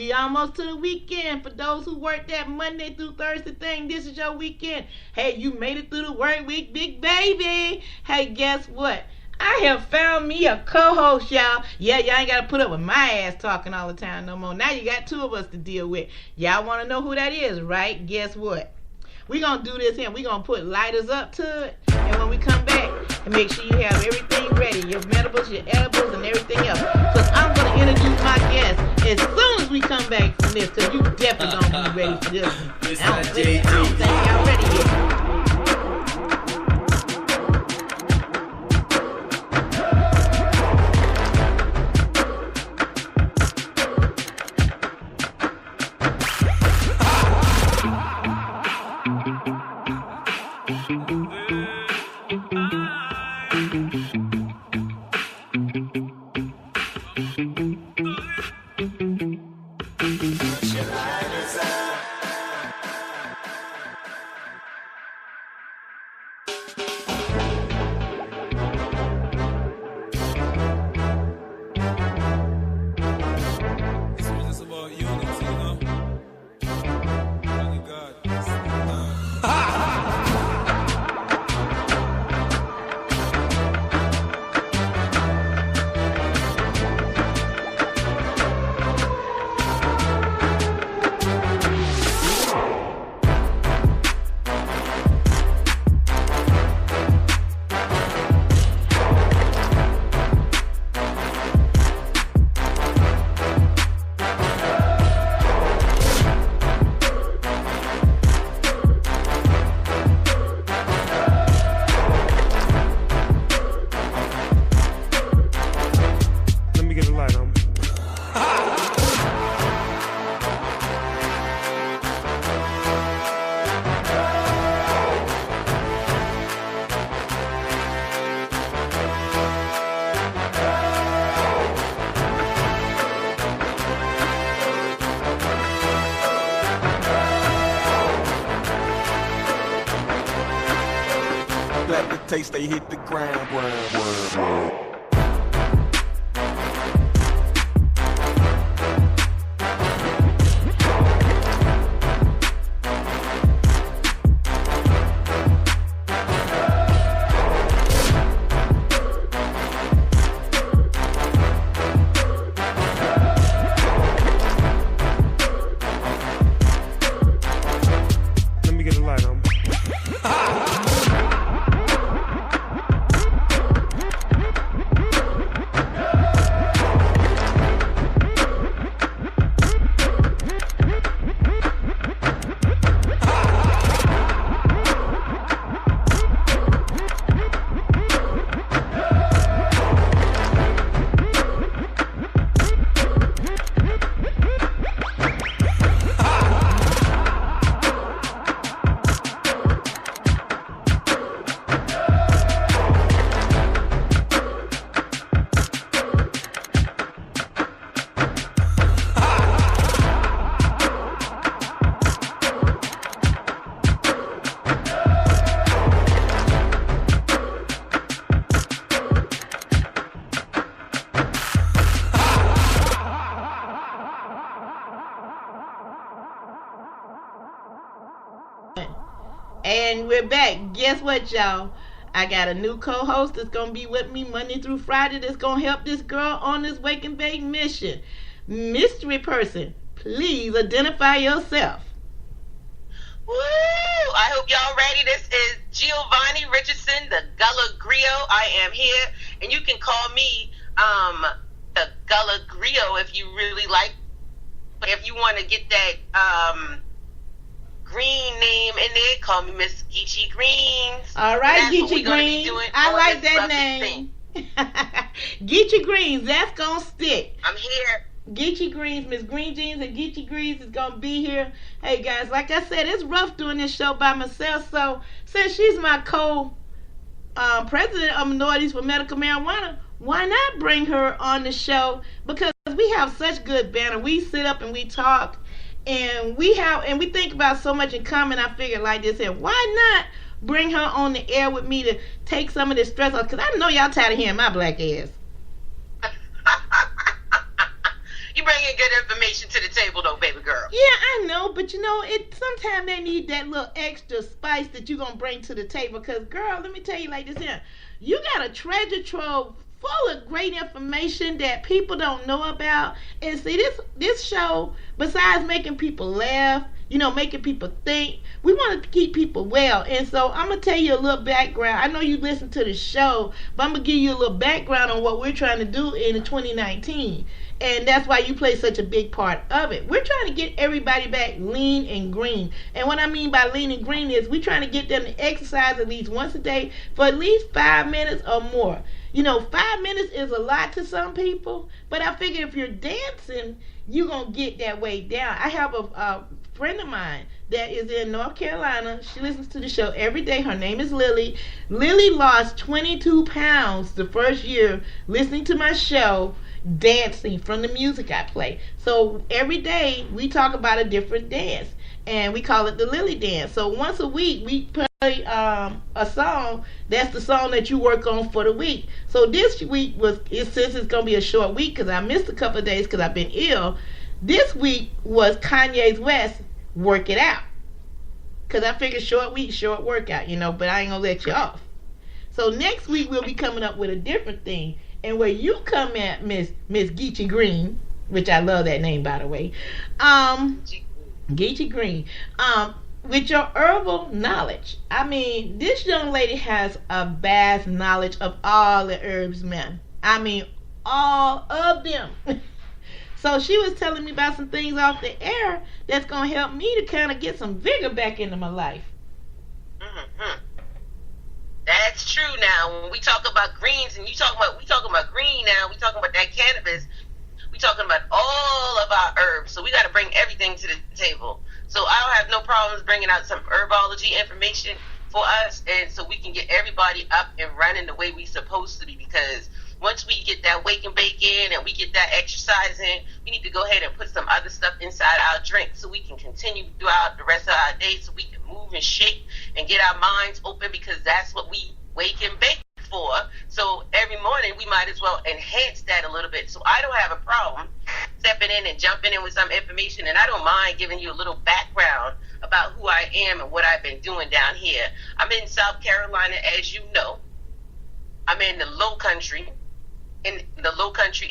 We almost to the weekend. For those who work that Monday through Thursday thing, this is your weekend. Hey, you made it through the work week, big baby. Hey, guess what? I have found me a co-host, y'all. Yeah, y'all ain't got to put up with my ass talking all the time no more. Now you got two of us to deal with. Y'all want to know who that is, right? Guess what? We're going to do this here. We're going to put lighters up to it. And when we come back, make sure you have everything ready. Your medibles, your edibles, and everything else. Because I'm going to introduce my guest as soon as we come back from this. Because you definitely going to be ready for this one. I don't think y'all ready yet. Taste, they hit the ground. Let me get a light on. And we're back. Guess what, y'all? I got a new co-host that's going to be with me Monday through Friday that's going to help this girl on this wake and bake mission. Mystery person, please identify yourself. Woo! I hope y'all ready. This is Giovanni Richardson, the Gullah Griot. I am here, and you can call me the Gullah Griot if you really like. But if you want to get that green name in there, call me Miss Geechee Greens. All right, Geechee Greens. I like that name. Geechee Greens, that's going to stick. I'm here. Geechee Greens, Miss Green Jeans and Geechee Greens is going to be here. Hey, guys, like I said, it's rough doing this show by myself. So, since she's my co-president of Minorities for Medical Marijuana, why not bring her on the show? Because we have such good banter. We sit up and we talk. And we think about so much in common. I figured like this here, why not bring her on the air with me to take some of this stress off? Because I know y'all tired of hearing my black ass. You bringing good information to the table, though, baby girl. Yeah, I know, but it sometimes they need that little extra spice that you gonna bring to the table. Cause girl, let me tell you like this here, you got a treasure trove full of great information that people don't know about. And see, this show, besides making people laugh, making people think, we want to keep people well. And so I'm going to tell you a little background. I know you listen to the show, but I'm going to give you a little background on what we're trying to do in 2019. And that's why you play such a big part of it. We're trying to get everybody back lean and green. And what I mean by lean and green is we're trying to get them to exercise at least once a day for at least 5 minutes or more. 5 minutes is a lot to some people, but I figure if you're dancing, you're going to get that weight down. I have a friend of mine that is in North Carolina. She listens to the show every day. Her name is Lily. Lily lost 22 pounds the first year listening to my show, dancing from the music I play. So every day we talk about a different dance, and we call it the Lily Dance. So once a week we play a song that's the song that you work on for the week. So this week since it's going to be a short week because I missed a couple of days because I've been ill, this week was Kanye's West, Work It Out. Because I figured short week, short workout, but I ain't going to let you off. So next week we'll be coming up with a different thing. And where you come at, Miss Geechee Green, which I love that name, by the way, Geechee Green, with your herbal knowledge. I mean, this young lady has a vast knowledge of all the herbs, man. I mean, all of them. So she was telling me about some things off the air that's going to help me to kind of get some vigor back into my life. Mm-hmm. That's true. Now, when we talk about greens, and we talking about green now, we talking about that cannabis. We talking about all of our herbs. So we got to bring everything to the table. So I don't have no problems bringing out some herbology information for us, and so we can get everybody up and running the way we supposed to be. Because once we get that wake and bake in, and we get that exercise in, we need to go ahead and put some other stuff inside our drink so we can continue throughout the rest of our day, so we can move and shake and get our minds open, because that's what we wake and bake for. So every morning we might as well enhance that a little bit. So I don't have a problem stepping in and jumping in with some information, and I don't mind giving you a little background about who I am and what I've been doing down here. I'm in South Carolina, as you know. I'm in the low country,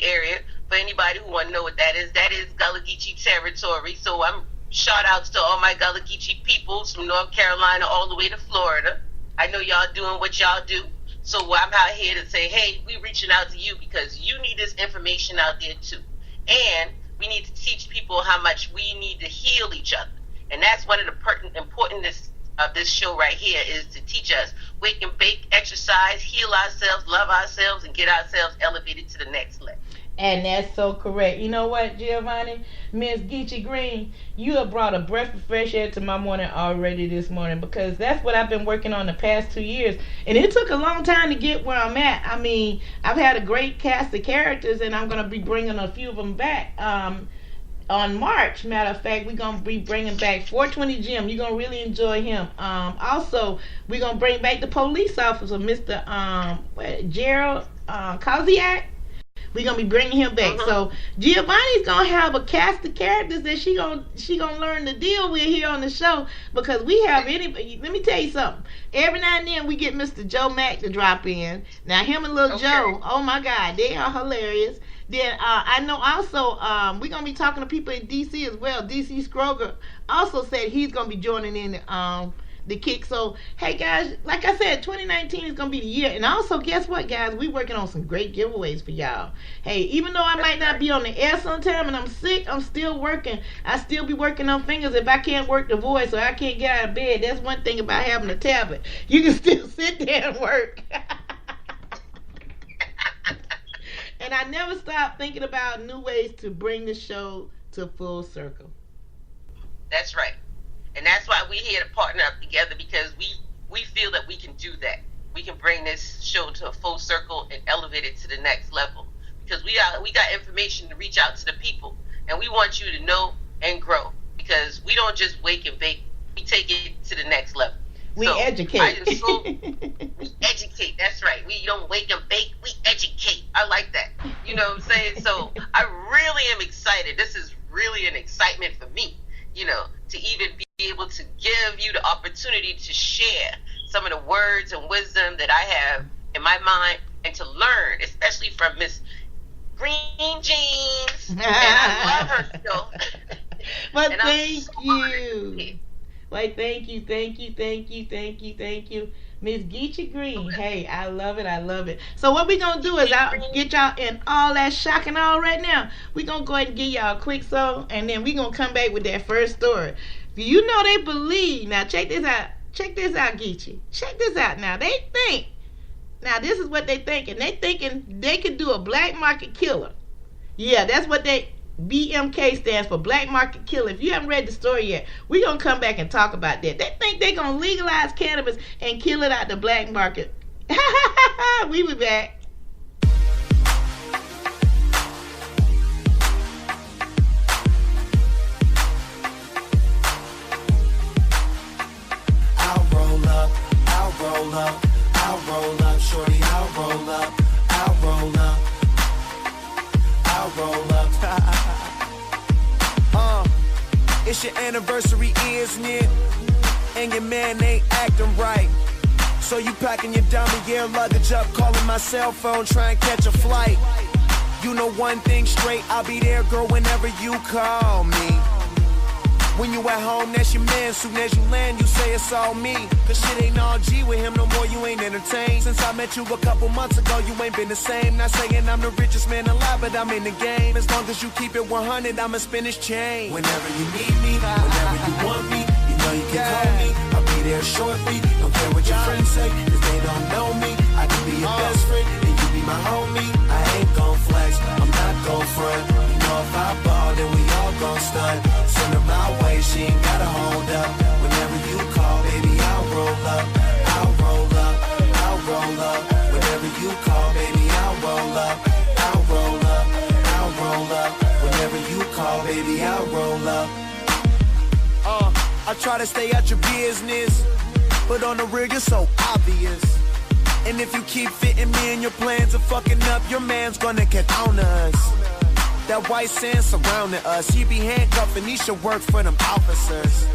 area. For anybody who want to know what that is Gullah Geechee territory. So I'm shout outs to all my Gullah Geechee peoples from North Carolina all the way to Florida. I know y'all doing what y'all do. So I'm out here to say, hey, we reaching out to you because you need this information out there too. And we need to teach people how much we need to heal each other. And that's one of the importance of this show right here, is to teach us wake and bake, exercise, heal ourselves, love ourselves, and get ourselves elevated to the next level. And that's so correct. You know what, Giovanni? Miss Geechee Green, you have brought a breath of fresh air to my morning already this morning, because that's what I've been working on the past 2 years. And it took a long time to get where I'm at. I mean, I've had a great cast of characters, and I'm going to be bringing a few of them back. On March, matter of fact, we're going to be bringing back 420 Jim. You're going to really enjoy him. Also, we're going to bring back the police officer, Mr. Gerald Koziak. We're going to be bringing him back. So Giovanni's going to have a cast of characters that she gonna learn to deal with here on the show, because we have anybody. Let me tell you something. Every now and then we get Mr. Joe Mack to drop in. Now him and Lil Joe, oh my God, they are hilarious. Then I know also we're going to be talking to people in D.C. as well. D.C. Scroger also said he's going to be joining in the kick. So, hey, guys, like I said, 2019 is going to be the year. And also, guess what, guys? We're working on some great giveaways for y'all. Hey, even though I might not be on the air sometime and I'm sick, I'm still working. I still be working on fingers. If I can't work the voice or I can't get out of bed, that's one thing about having a tablet. You can still sit there and work. And I never stop thinking about new ways to bring the show to full circle. That's right. And that's why we're here to partner up together, because we feel that we can do that. We can bring this show to a full circle and elevate it to the next level. Because we got information to reach out to the people. And we want you to know and grow. Because we don't just wake and bake. We take it to the next level. We So educate. I just so we educate. That's right. We don't wake and bake. We educate. I like that. You know what I'm saying? So I really am excited. This is really an excitement for me. To even be able to give you the opportunity to share some of the words and wisdom that I have in my mind, and to learn, especially from Miss Green Jeans. And I love her still. Well, And thank so you. Like, thank you, Miss Geechee Green. Hey, I love it. So what we gonna do is I'll get y'all in all that shock and all right now. We gonna go ahead and give y'all a quick song, and then we gonna come back with that first story. You know they believe. Now check this out, Geechee. Check this out now. They think. Now this is what they thinking. They thinking they could do a black market killer. Yeah, that's what they BMK stands for, black market killer. If you haven't read the story yet, we're going to come back and talk about that. They think they're going to legalize cannabis and kill it out the black market. We be back. I'll roll up, shorty, I'll roll up, it's your anniversary, isn't it? And your man ain't acting right. So you packing your dummy luggage up, calling my cell phone, trying to catch a flight. You know one thing straight, I'll be there, girl, whenever you call me. When you at home, that's your man. Soon as you land, you say it's all me. Cause shit ain't all G with him no more, you ain't entertained. Since I met you a couple months ago, you ain't been the same. Not saying I'm the richest man alive, but I'm in the game. As long as you keep it 100, I'ma spin this chain. Whenever you need me, whenever you want me, you know you can call me. I'll be there shortly. Don't care what your friends say, cause they don't know me. I can be your best friend, and you be my homie. I ain't gon' flex, I'm not gon' front. You know if I ball, then we all gon' stunt. Send her my way, she ain't gotta hold up. Whenever you call, baby, I'll roll up. Whenever you call, baby, I'll roll up. Whenever you call, baby, I'll roll up. I try to stay out your business, but on the real, you're so obvious. And if you keep fitting me in your plans of fucking up, your man's gonna get on us. That white sand surrounding us, he be handcuffed and he should work for them officers.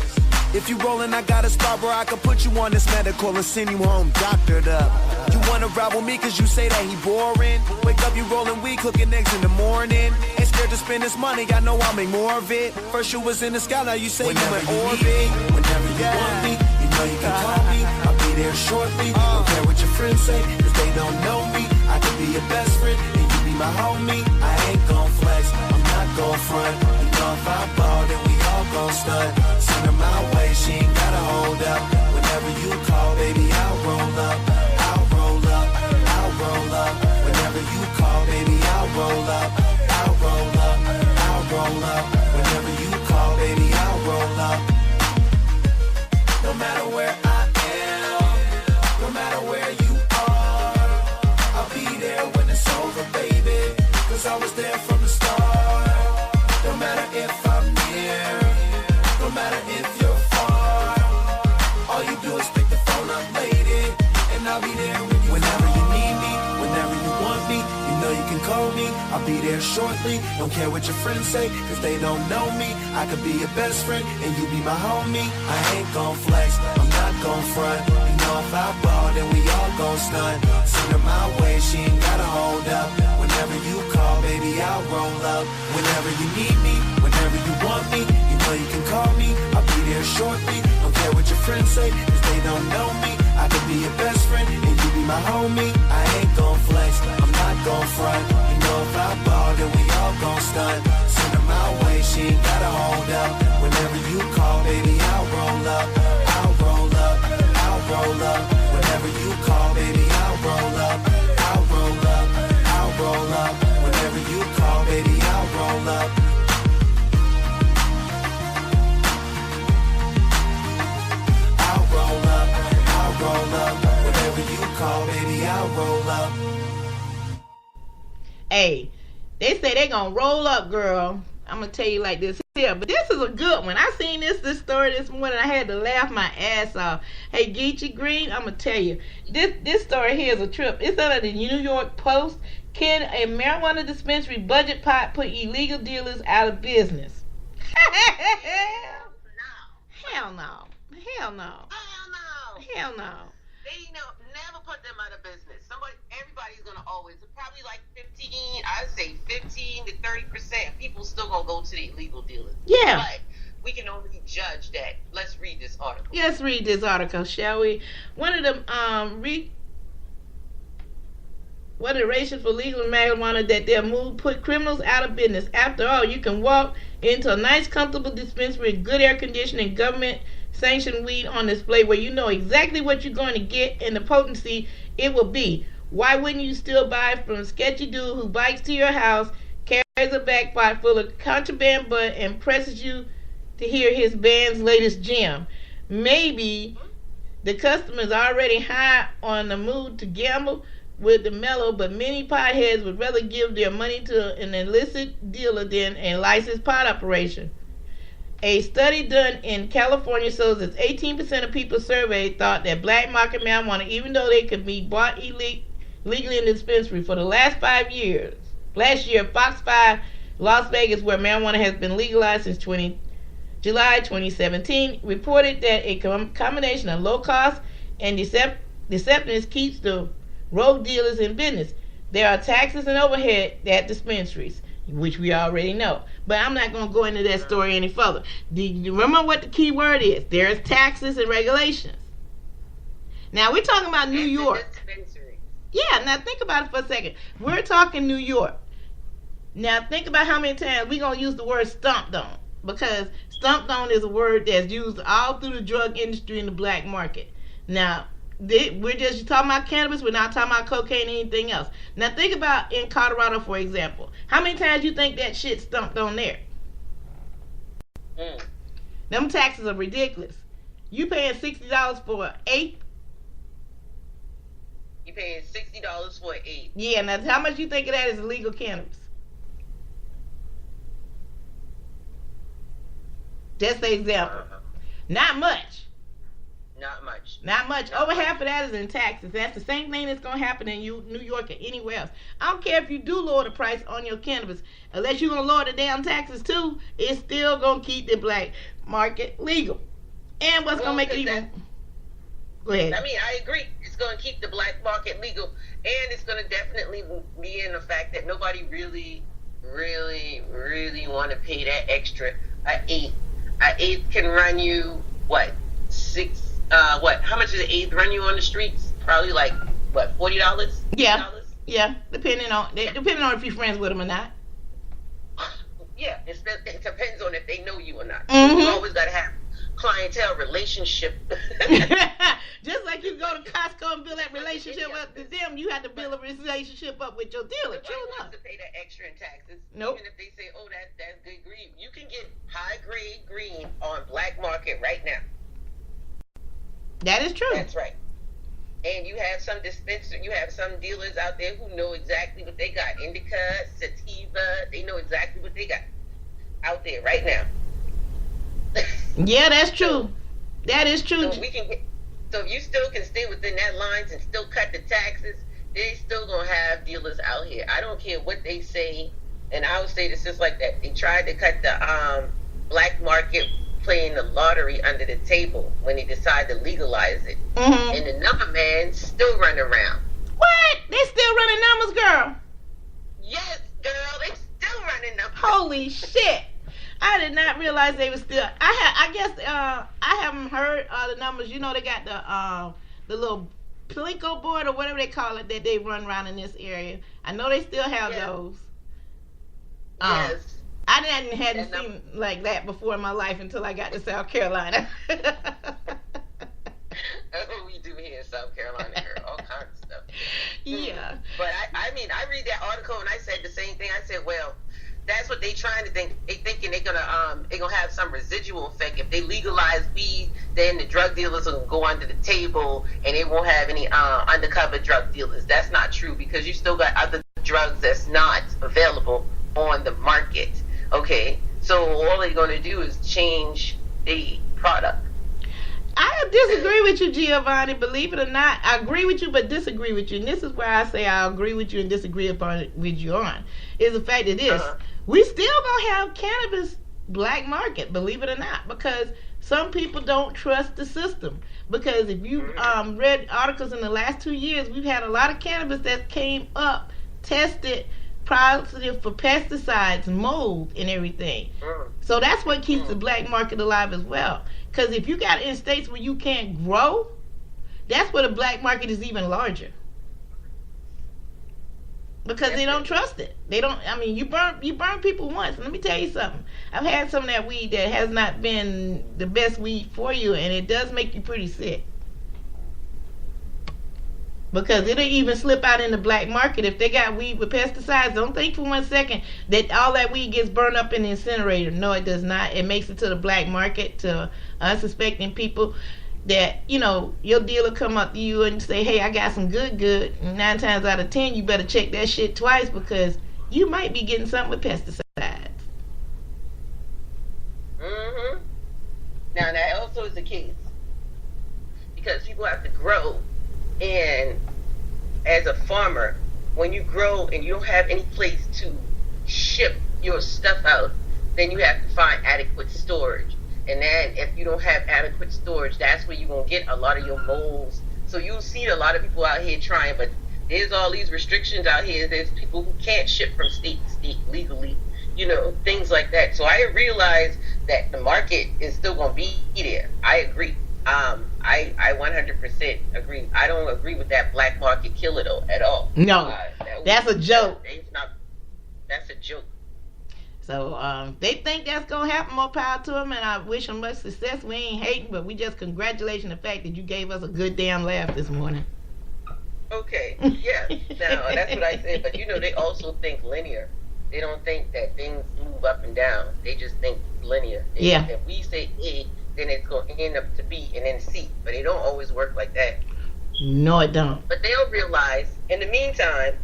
If you rollin', I got a spot where I can put you on this medical and send you home doctored up. You wanna ride with me cause you say that he boring. Wake up, you rollin' weed, cooking eggs in the morning. Ain't scared to spend this money, I know I'll make more of it. First you was in the sky, now you say whenever you in orbit. Whenever you want me, you know you can call me. I'll be there shortly. Don't care what your friends say, cause they don't know me. I can be your best friend, and you be my homie. I ain't gon' flex, I'm not gon' front. You know if I ball, then we all gon' stunt. Send her my way, she ain't gotta hold up. Whenever you call, baby, I'll roll up. Whenever you call, baby, I'll roll up. Whenever you call, baby, I'll roll up. No matter where I am, no matter where you are, I'll be there when it's over, baby. Cause I was there from the start. No matter if I'm near, no matter if you're far, all you do is pick the phone up, lady, and I'll be there when you whenever you need me, whenever you want me, you know you can call me. I'll be there shortly. Don't care what your friends say, cause they don't know me. I could be your best friend, and you be my homie. I ain't gon' flex, I'm not gon' front. You know if I ball, then we all gon' stunt. Send her my way, she ain't gotta hold up. Whenever you call, baby, I'll roll up. Whenever you need me, whenever you want me, you know you can call me. I'll be there shortly. Don't care what your friends say, cause they don't know me. I could be your best friend, and you be my homie. I ain't gon' flex, I'm not gon' front. You know if I ball, then we all gon' stunt. Send her my way, she ain't gotta hold up. Whenever you call, baby, I'll roll up. Whenever you call, baby, I'll roll up. Whenever you call, baby, I'll roll up. I'll roll up. Whenever you call, baby, I'll roll up. Hey, they say they gonna roll up, girl. I'm gonna tell you like this here, but this is a good one. I seen this story this morning. I had to laugh my ass off. Hey, Geechee Green, I'm gonna tell you, this story here is a trip. It's under the New York Post. Can a marijuana dispensary budget pot put illegal dealers out of business? Hell no. Hell no. Hell no. They never put them out of business. Everybody's gonna always, probably like 15. I would say 15 to 30%. People still gonna go to the illegal dealers. Yeah. But we can only judge that. Let's read this article. Let's read this article, shall we? One of the racial for legal marijuana that their move put criminals out of business. After all, you can walk into a nice, comfortable dispensary with good air conditioning, government-sanctioned weed on display where you know exactly what you're going to get and the potency it will be. Why wouldn't you still buy from a sketchy dude who bikes to your house, carries a backpack full of contraband bud, and presses you to hear his band's latest gem? Maybe the customer's already high on the mood to gamble with the mellow, but many potheads would rather give their money to an illicit dealer than a licensed pot operation. A study done in California shows that 18% of people surveyed thought that black market marijuana, even though they could be bought legally in the dispensary for the last 5 years. Last year, Fox 5 Las Vegas, where marijuana has been legalized since July 2017, reported that a combination of low cost and deceptiveness keeps the road dealers in business. There are taxes and overhead at dispensaries, which we already know. But I'm not going to go into that story any further. Do you remember what the key word is? There's taxes and regulations. Now, we're talking about New York. Yeah, now think about it for a second. We're talking New York. Now, think about how many times we're going to use the word stomped on. Because stomped on is a word that's used all through the drug industry in the black market. Now, we're just talking about cannabis. We're not talking about cocaine or anything else. Now, think about in Colorado, for example. How many times you think that shit stomped on there? Them taxes are ridiculous. You paying $60 for an eighth? You paying $60 for an eighth? Yeah, now how much you think of that is illegal cannabis? Just an example. Not much. Not much. Over half of that is in taxes. That's the same thing that's going to happen in New York or anywhere else. I don't care if you do lower the price on your cannabis. Unless you're going to lower the damn taxes too, it's still going to keep the black market legal. And what's going to make it even... Go ahead. I mean, I agree. It's going to keep the black market legal. And it's going to definitely be in the fact that nobody really want to pay that extra. An eighth can run you, what, how much does an eighth run you on the streets? Probably like, what, $40? Yeah, depending on if you're friends with them or not. Yeah, it depends on if they know you or not. Mm-hmm. You always got to have clientele relationship. Just like you go to Costco and build that relationship up to them, you have to build a relationship up with your dealer. True enough. To pay that extra in taxes. Nope. Even if they say, "Oh, that's good green," you can get high grade green on black market right now. That is true. That's right. And you have some dealers out there who know exactly what they got. Indica, sativa, they know exactly what they got out there right now. Yeah, that's true. That is true. So if you still can stay within that lines and still cut the taxes, they still gonna have dealers out here. I don't care what they say, and I would say this just like that. They tried to cut the black market playing the lottery under the table when they decided to legalize it. Mm-hmm. And the number man still running around. What? They still running numbers, girl? Yes, girl, they still running numbers. Holy shit. I did not realize they were still. I guess I haven't heard the numbers. You know, they got the little Plinko board or whatever they call it that they run around in this area. I know they still have those. Yes. I hadn't seen like that before in my life until I got to South Carolina. That's what we do here in South Carolina, girl. All kinds of stuff. Yeah. But I mean, I read that article and I said the same thing. I said, well, that's what they trying to think. They thinking they're gonna have some residual effect. If they legalize weed, then the drug dealers will go under the table and they won't have any undercover drug dealers. That's not true because you still got other drugs that's not available on the market. Okay. Okay, so all they're going to do is change the product. I disagree with you, Giovanni. Believe it or not, I agree with you, but disagree with you. And this is where I say I agree with you and disagree with you on. Is the fact that this, we still gonna have cannabis black market. Believe it or not, because some people don't trust the system. Because if you read articles in the last 2 years, we've had a lot of cannabis that came up tested positive for pesticides, mold, and everything. So that's what keeps the black market alive as well. Because if you got it in states where you can't grow, that's where the black market is even larger. Because they don't trust it. They don't. I mean, you burn people once. Let me tell you something. I've had some of that weed that has not been the best weed for you, and it does make you pretty sick. Because it'll even slip out in the black market if they got weed with pesticides. Don't think for 1 second that all that weed gets burned up in the incinerator. No, it does not. It makes it to the black market to unsuspecting people that, you know, your dealer come up to you and say, hey, I got some good. And 9 times out of 10, you better check that shit twice because you might be getting something with pesticides. Now, that also is the case. Because people have to grow. And as a farmer, when you grow and you don't have any place to ship your stuff out, then you have to find adequate storage. And then if you don't have adequate storage, that's where you're going to get a lot of your molds. So you'll see a lot of people out here trying, but there's all these restrictions out here. There's people who can't ship from state to state legally, you know, things like that. So I realize that the market is still going to be there. I agree. I 100% agree. I don't agree with that black market killer though at all. No, that's a joke. That's a joke. So they think that's gonna happen. More power to them, and I wish them much success. We ain't hating, but we just congratulating the fact that you gave us a good damn laugh this morning. Okay, yeah. Now that's what I said. But you know, they also think linear. They don't think that things move up and down. They just think linear. If we say A, then it's going to end up to B and then C. But it don't always work like that. No, it don't. But they'll realize, in the meantime,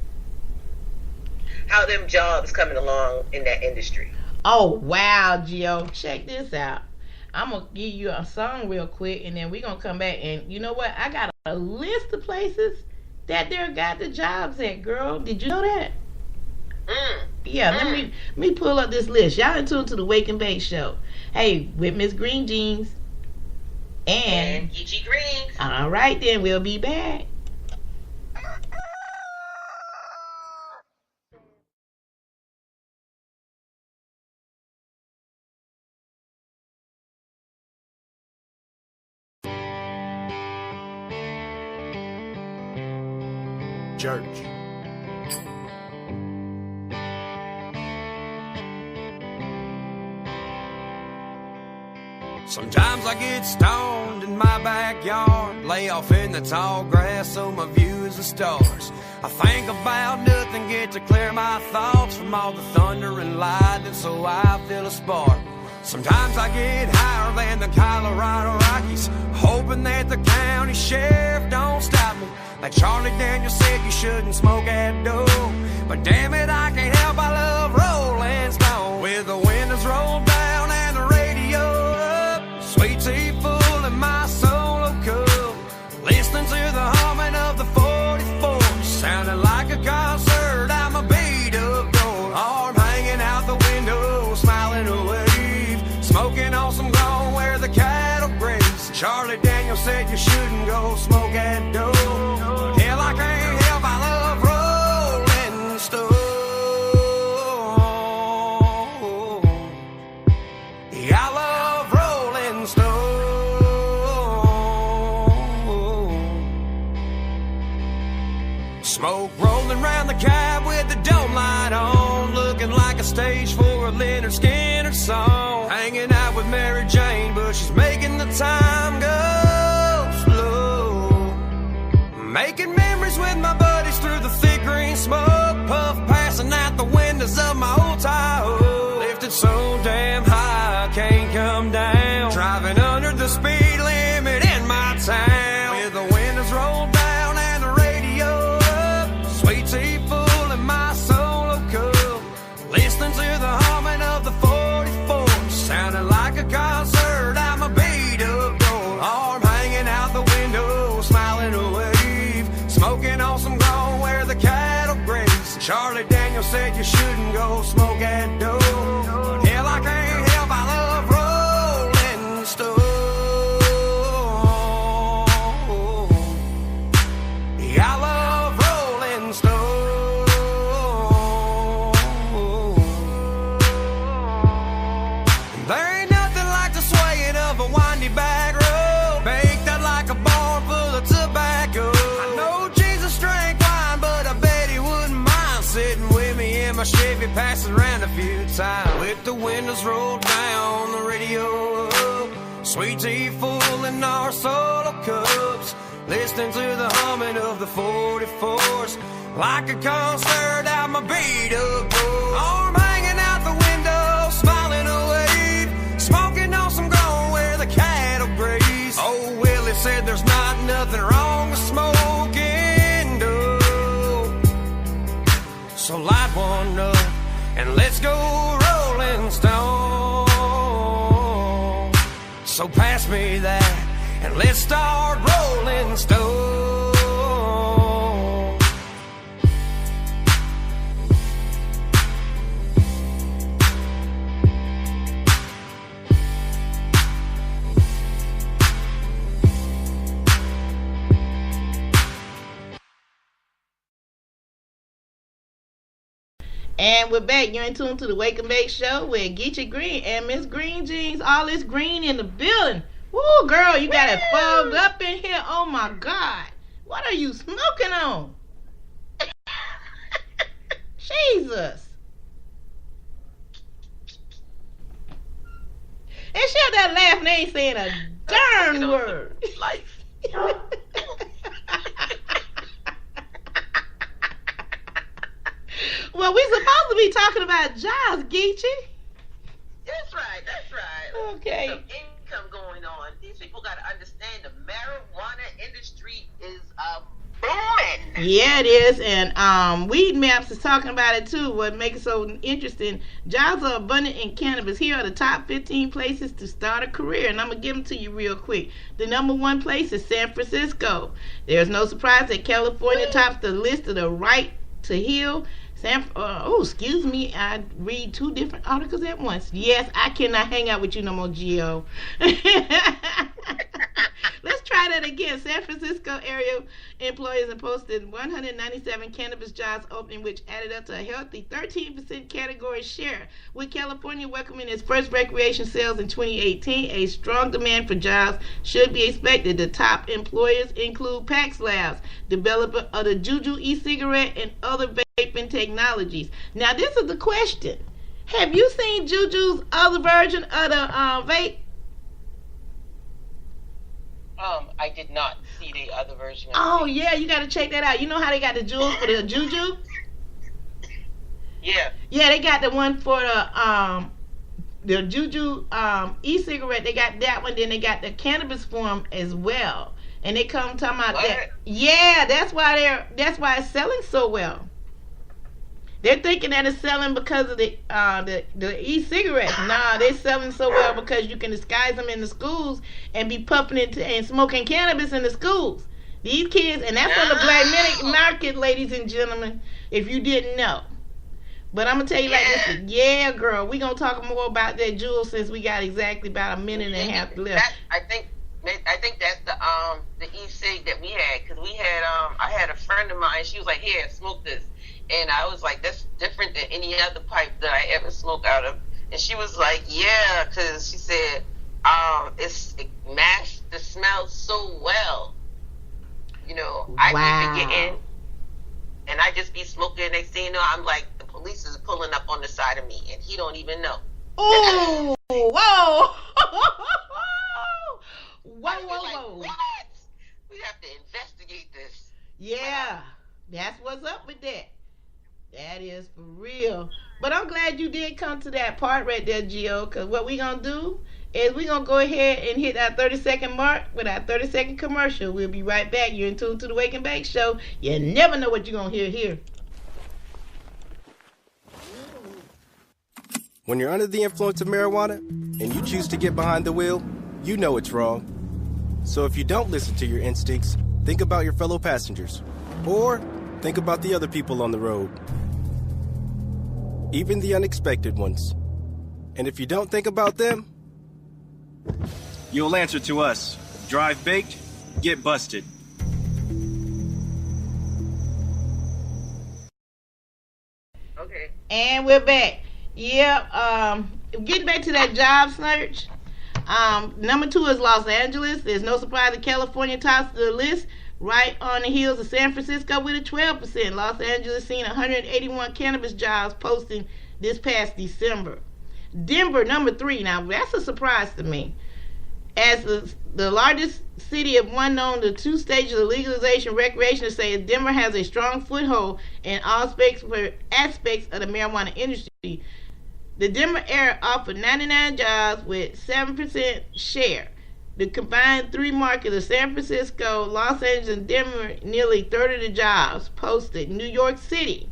how them jobs coming along in that industry. Oh, wow, Gio. Check this out. I'm going to give you a song real quick, and then we're going to come back. And you know what? I got a list of places that they got the jobs at, girl. Did you know that? Yeah, let me pull up this list. Y'all in tune to the Wake and Bake Show. Hey, with Miss Green Jeans and E.G. Greens. All right, then we'll be back. Church. Sometimes I get stoned in my backyard, lay off in the tall grass so my view is the stars. I think about nothing, get to clear my thoughts from all the thunder and lightning, so I feel a spark. Sometimes I get higher than the Colorado Rockies, hoping that the county sheriff don't stop me. Like Charlie Daniels said, you shouldn't smoke at dough, but damn it, I can't help, I love Rolling Stone. With the windows rolled down and the radio up, sweet tea full in my solo cup, listening to the humming of the 44, sounding like a concert, I'm a beat up door. Arm hanging out the window, smiling a wave, smoking on some ground where the cattle graze. Charlie Daniels said you shouldn't go smoke at dough. Hell, I can't help, I love Rolling Stone. Yeah, I love Rolling Stone. Smoke rolling round the cab with the dome light on, looking like a stage for a Leonard Skinner song. Hanging out with Mary Jane, but she's making the time go slow. Making memories with my buddies through the thick green smoke, puff passing out the windows of my old Tahoe. Lifted so damn high, I can't come down, driving under the speed limit in my town. With the windows rolled down and the radio up, sweet tea full in my solo cup, listening to the humming of the 4 Charlie Daniels said you shouldn't go smoke at dope. Hell, I can't help, I love rolling stone. Yeah, I love rolling stone. There ain't nothing like the swaying of a windy back road, baked out like a barn full of tobacco. I know Jesus drank wine, but I bet he wouldn't mind sitting with me in my Chevy, passing around a few times with the windows rolled down, the radio up, sweet tea full in our solo cups, listening to the humming of the 44s like a concert out my beat up door. Arm hanging out the window, smiling away, smoking on some ground where the cattle graze. Oh, Willie said there's not nothing wrong with smoking dope. So light one up and let's go rolling stone. So pass me that and let's start rolling stone. And we're back. You're in tune to the Wake and Bake Show with Geechee Green and Miss Green Jeans. All this green in the building. Woo, girl, you got it fogged up in here. Oh, my God. What are you smoking on? Jesus. And she up there laughing, ain't saying a darn word. Life. Well, we supposed to be talking about jobs, Geechee. That's right. Okay. Some income going on. These people got to understand the marijuana industry is booming. Yeah, it is. And Weed Maps is talking about it too. What makes it so interesting, jobs are abundant in cannabis. Here are the top 15 places to start a career, and I'm going to give them to you real quick. The number one place is San Francisco. There's no surprise that California tops the list of the right to heal. Excuse me, I read two different articles at once. Yes, I cannot hang out with you no more, Gio. Let's try that again. San Francisco area employers have posted 197 cannabis jobs opening, which added up to a healthy 13% category share. With California welcoming its first recreation sales in 2018, a strong demand for jobs should be expected. The top employers include Pax Labs, developer of the Juju e-cigarette and other vaping technologies. Now, this is the question. Have you seen Juju's other version of the vape? I did not see the other version. Oh, yeah, you got to check that out. You know how they got the jewels for the Juju? Yeah. Yeah, they got the one for the Juju e-cigarette. They got that one. Then they got the cannabis form as well. And they come talking about that. Yeah, that's why it's selling so well. They're thinking that it's selling because of the e-cigarettes. Nah, they're selling so well because you can disguise them in the schools and be puffing it and smoking cannabis in the schools. These kids, and that's on the black market, ladies and gentlemen, if you didn't know. But I'm going to tell you like this. Yeah, girl, we're going to talk more about that, Jules, since we got exactly about a minute and a half left. I think that's the e-cig that we had, because we had I had a friend of mine. She was like, "Here, smoke this," and I was like, "That's different than any other pipe that I ever smoked out of." And she was like, "Yeah," because she said it matched the smell so well. You know, I be getting, and I just be smoking. Next thing you know, I'm like, the police is pulling up on the side of me, and he don't even know. Oh, whoa. Whoa. What? We have to investigate this. Yeah, that's what's up with that. That is for real. But I'm glad you did come to that part right there, Gio, because what we going to do is we're going to go ahead and hit our 30-second mark with our 30-second commercial. We'll be right back. You're in tune to the Wake and Bake Show. You never know what you're going to hear here. When you're under the influence of marijuana and you choose to get behind the wheel, you know it's wrong. So if you don't listen to your instincts, think about your fellow passengers. Or think about the other people on the road. even the unexpected ones. And if you don't think about them, you'll answer to us. Drive baked, get busted. Okay. And we're back. Yeah, getting back to that job search. Number 2 is Los Angeles. There's no surprise that California tops the list, right on the heels of San Francisco with a 12%. Los Angeles seen 181 cannabis jobs posting this past December. Denver, number 3. Now, that's a surprise to me. As the largest city of one known the 2 stages of legalization, recreation say Denver has a strong foothold in all aspects of the marijuana industry. The Denver area offered 99 jobs with 7% share. The combined 3 markets of San Francisco, Los Angeles, and Denver, nearly 1/3 of the jobs posted. New York City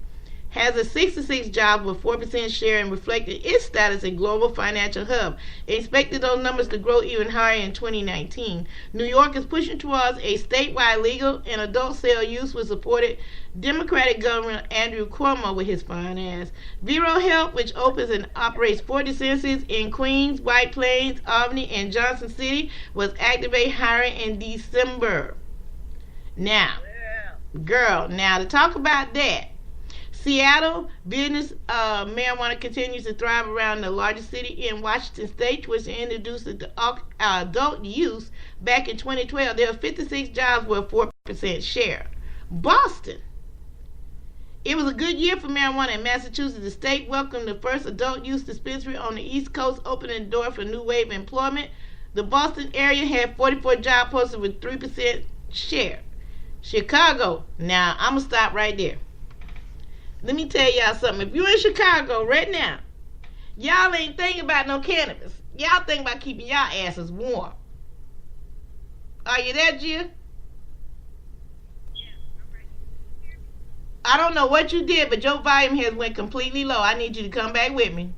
has a 66 job with 4% share and reflected its status in global financial hub. It expected those numbers to grow even higher in 2019. New York is pushing towards a statewide legal and adult sale use with supported Democratic Governor Andrew Cuomo with his fine ass. Vero Health, which opens and operates 4 dispensaries in Queens, White Plains, Albany, and Johnson City, was activated hiring in December. Now, now to talk about that, Seattle business marijuana continues to thrive around the largest city in Washington State, which introduced the adult use back in 2012. There were 56 jobs with a 4% share. Boston. It was a good year for marijuana in Massachusetts. The state welcomed the first adult use dispensary on the East Coast, opening the door for a new wave of employment. The Boston area had 44 job postings with 3% share. Chicago. Now, I'm going to stop right there. Let me tell y'all something. If you're in Chicago right now, y'all ain't thinking about no cannabis. Y'all think about keeping y'all asses warm. Are you there, Jill? I don't know what you did, but your volume has went completely low. I need you to come back with me.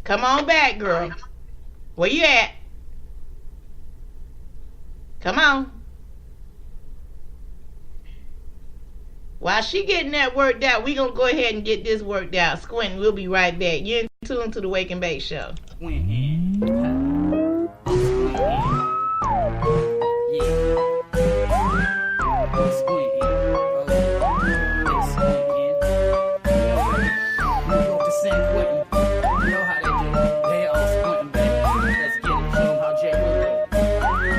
Come on back, girl. Where you at? Come on. While she getting that worked out, we gonna go ahead and get this worked out. Squinting, we'll be right back. You're in tune to the Wake and Bake Show.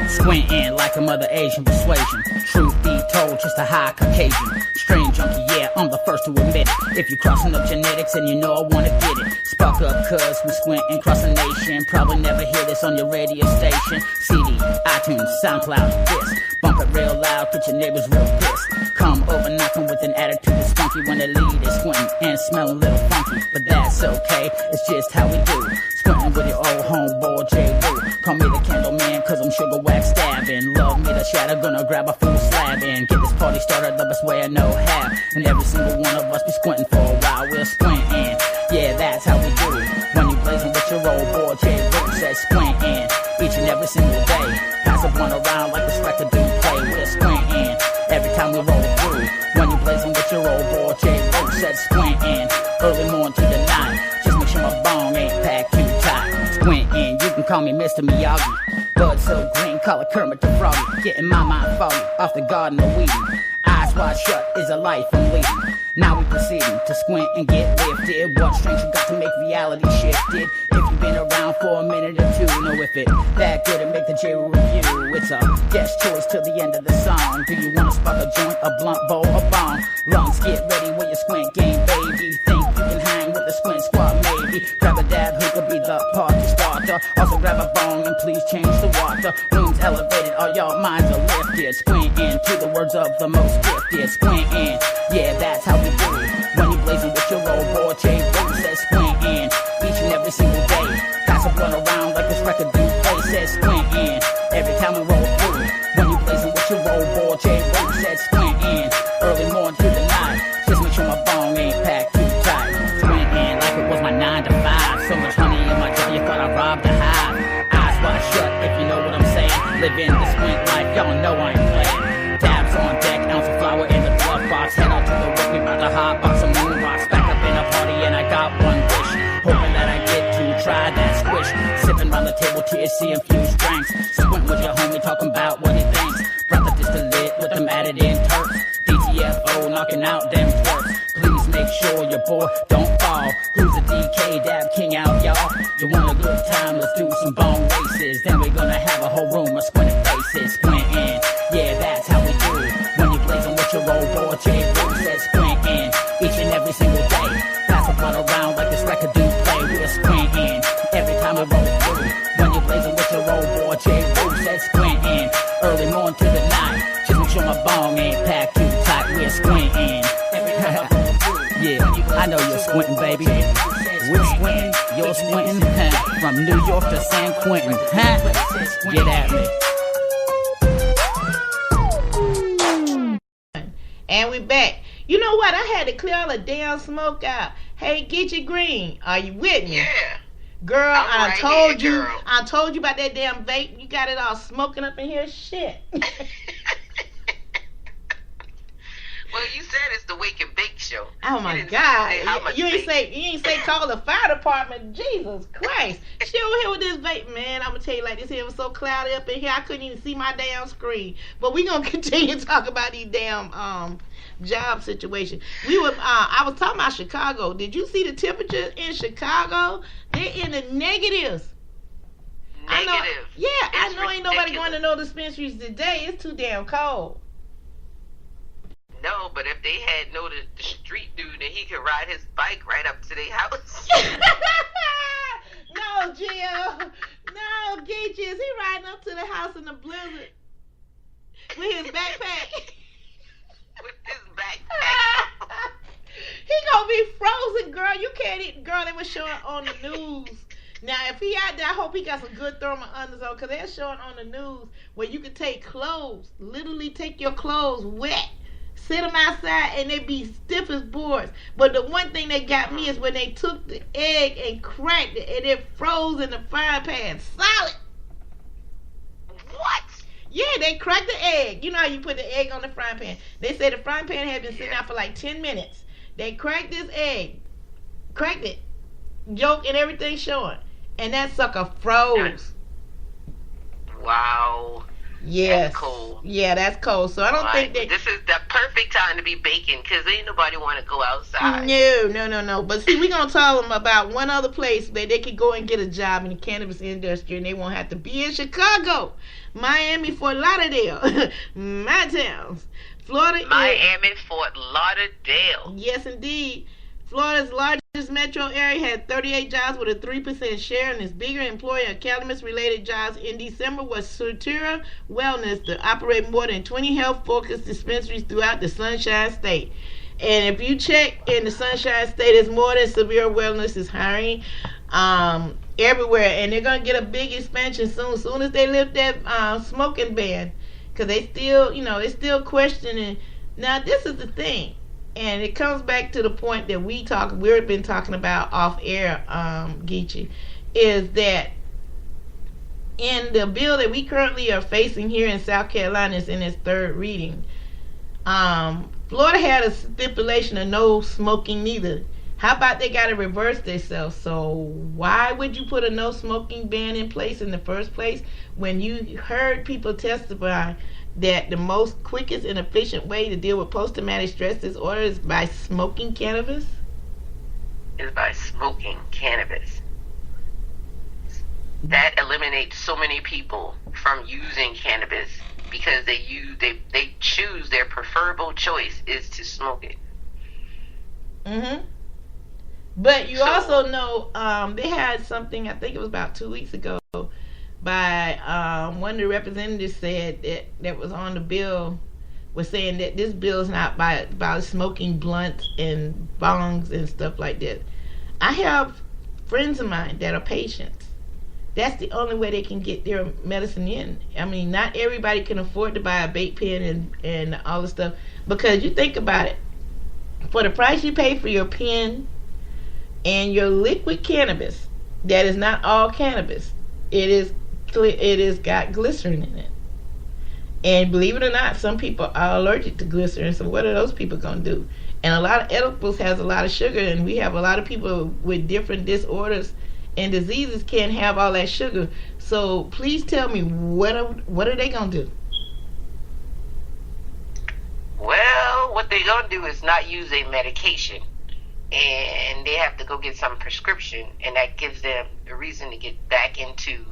Squinting like a mother Asian persuasion. Truth be told, just a high Caucasian. Strange junkie, yeah, I'm the first to admit it. If you're crossing up genetics and you know I wanna get it, spark up cuz we squinting cross the nation. Probably never hear this on your radio station. CD, iTunes, SoundCloud, this. Bump it real loud, get your neighbors real pissed. Come over knocking with an attitude that's funky when the lead is squinting and smelling a little funky. But that's okay, it's just how we do. Squinting with your old homeboy J. Woo. Call me the candle man cause I'm sugar wax stabbing. Love me the shadow, gonna grab a full slab and get this party started the best way I know how. And every single one of us be squinting for a while. We're squinting, yeah, that's how we do it. When you blazing with your old boy J. Woo says squinting each and every single day. Pass up one around like this record do play. We're squinting every time we roll through. When you blazing with your old boy J. Woo says squinting early morning to the night. Just make sure my bong ain't packed too tight. Squinting, you can call me Mr. Miyagi. Blood so green, call it Kermit the Froggy. Getting my mind foggy off the garden of weeding. Eyes wide shut is a life I'm leading. Now we proceeding to squint and get lifted. What strength you got to make reality shifted? If you've been around for a minute or two, know if it that good and make the J review. It's a guest choice till the end of the song. Do you wanna spark a joint, a blunt, bowl, a bomb? Lungs get ready with your squint game, baby. Think you can hang with the squint squad, maybe. Grab a dab who could be the party starter. Also grab a bong and please change the water. Rooms elevated, all y'all minds are lifted. Squinting to the words of the most gifted. Squinting, yeah, that's how we do it. When you blazing with your old boy, J. Woo says squinting each and every single day. Pass a blunt around like this record do play. Says squinting every time we roll through. When you blazing with your old boy, J. Woo says squinting early morning to the night. Just make sure my bong ain't packed too tight. Squinting like it was my 9 to 5. So much honey in my jar, you thought I robbed a hive. Eyes wide shut, if you know what I'm saying. Living the squint life, y'all know I ain't playing. Dabs on deck, ounce of flour in the glove box. Head out to the We about to hot box some moon rocks, back up in a party, and I got one wish, hoping that I get to try that squish. Sipping round the table, THC infused drinks. Squint with your homie, talking about what he thinks. Brother distillate with them added in turks. DTFO knocking out them twerks. Please make sure your boy don't fall. Who's the DK Dab King out, y'all? You want a good time? Let's do some bone races. Then we're gonna have a whole room of squinted faces. Squinting, yeah, that's how we do it. When you blazing with your old boy, J. Roo said squinting each and every single day. Pass the blunt around like this record do play. We're squinting every time we roll through. When you're blazing with your old boy, J. Roo said squinting early morning to the night. Just make sure my bong ain't packed too tight. We're squinting. Yeah, I know you're squinting, baby. We're squinting, you're squinting. From New York to San Quentin. Get at me. And we back. You know what? I had to clear all the damn smoke out. Hey, get your green. Are you with me? Yeah. Girl, I'm I right told here, you. girl. I told you about that damn vape. You got it all smoking up in here. Shit. Well, you said it's the Wake and Bake show. Oh my You didn't say how God! much You ain't bake. say call the fire department. Jesus Christ! She over here with this vape, man. I'm gonna tell you like this here was so cloudy up in here I couldn't even see my damn screen. But we gonna continue to talk about these damn job situation. I was talking about Chicago. Did you see the temperature in Chicago? They're in the negatives. I know. Negative. Yeah, I It's know ain't nobody ridiculous. going to no dispensaries today. It's too damn cold. No, but if they had known the street dude and he could ride his bike right up to their house. No, Jill. No, Geechee. Is he riding up to the house in the blizzard with his backpack? With his backpack. He gonna be frozen, girl. You can't eat. Girl, they were showing on the news. Now, if he out there, I hope he got some good thermal unders on, because they're showing on the news where you can take clothes, literally take your clothes wet, sit them outside, and they be stiff as boards. But the one thing that got me is when they took the egg and cracked it, and it froze in the frying pan, solid. What? Yeah, they cracked the egg. You know how you put the egg on the frying pan. They say the frying pan had been sitting out for like 10 minutes. They cracked this egg, cracked it, yolk and everything showing, and that sucker froze. Wow. Yes. That's cold. Yeah, that's cold. So I don't think that. This is the perfect time to be baking because ain't nobody want to go outside. No. But see, we're going to tell them about one other place where they could go and get a job in the cannabis industry and they won't have to be in Chicago, Miami, Fort Lauderdale, my towns. Florida Miami, Fort Lauderdale. Yes, indeed. Florida's largest metro area had 38 jobs with a 3% share, and its bigger employer of cannabis-related jobs in December was Sutura Wellness, to operate more than 20 health-focused dispensaries throughout the Sunshine State. And if you check in the Sunshine State, it's more than Severe Wellness is hiring everywhere, and they're going to get a big expansion soon as they lift that smoking ban, because they still questioning. Now, this is the thing. And it comes back to the point that we've been talking about off air, Geechee, is that in the bill that we currently are facing here in South Carolina, is in its third reading. Florida had a stipulation of no smoking neither. How about they got to reverse themselves? So why would you put a no smoking ban in place in the first place when you heard people testify that the most quickest and efficient way to deal with post-traumatic stress disorder is by smoking cannabis? Is by smoking cannabis. That eliminates so many people from using cannabis because they choose their preferable choice is to smoke it. But you also know they had something, I think it was about 2 weeks ago, by one of the representatives said that was on the bill, was saying that this bill is not about smoking blunts and bongs and stuff like that. I have friends of mine that are patients. That's the only way they can get their medicine in. I mean, not everybody can afford to buy a vape pen and all the stuff, because you think about it, for the price you pay for your pen and your liquid cannabis, that is not all cannabis. It is got glycerin in it, And believe it or not, some people are allergic to glycerin. So what are those people going to do? And a lot of edibles has a lot of sugar, and we have a lot of people with different disorders and diseases can't have all that sugar. So please tell me, what are they going to do? Well, what they're going to do is not use a medication. And they have to go get some prescription. And that gives them a reason to get back into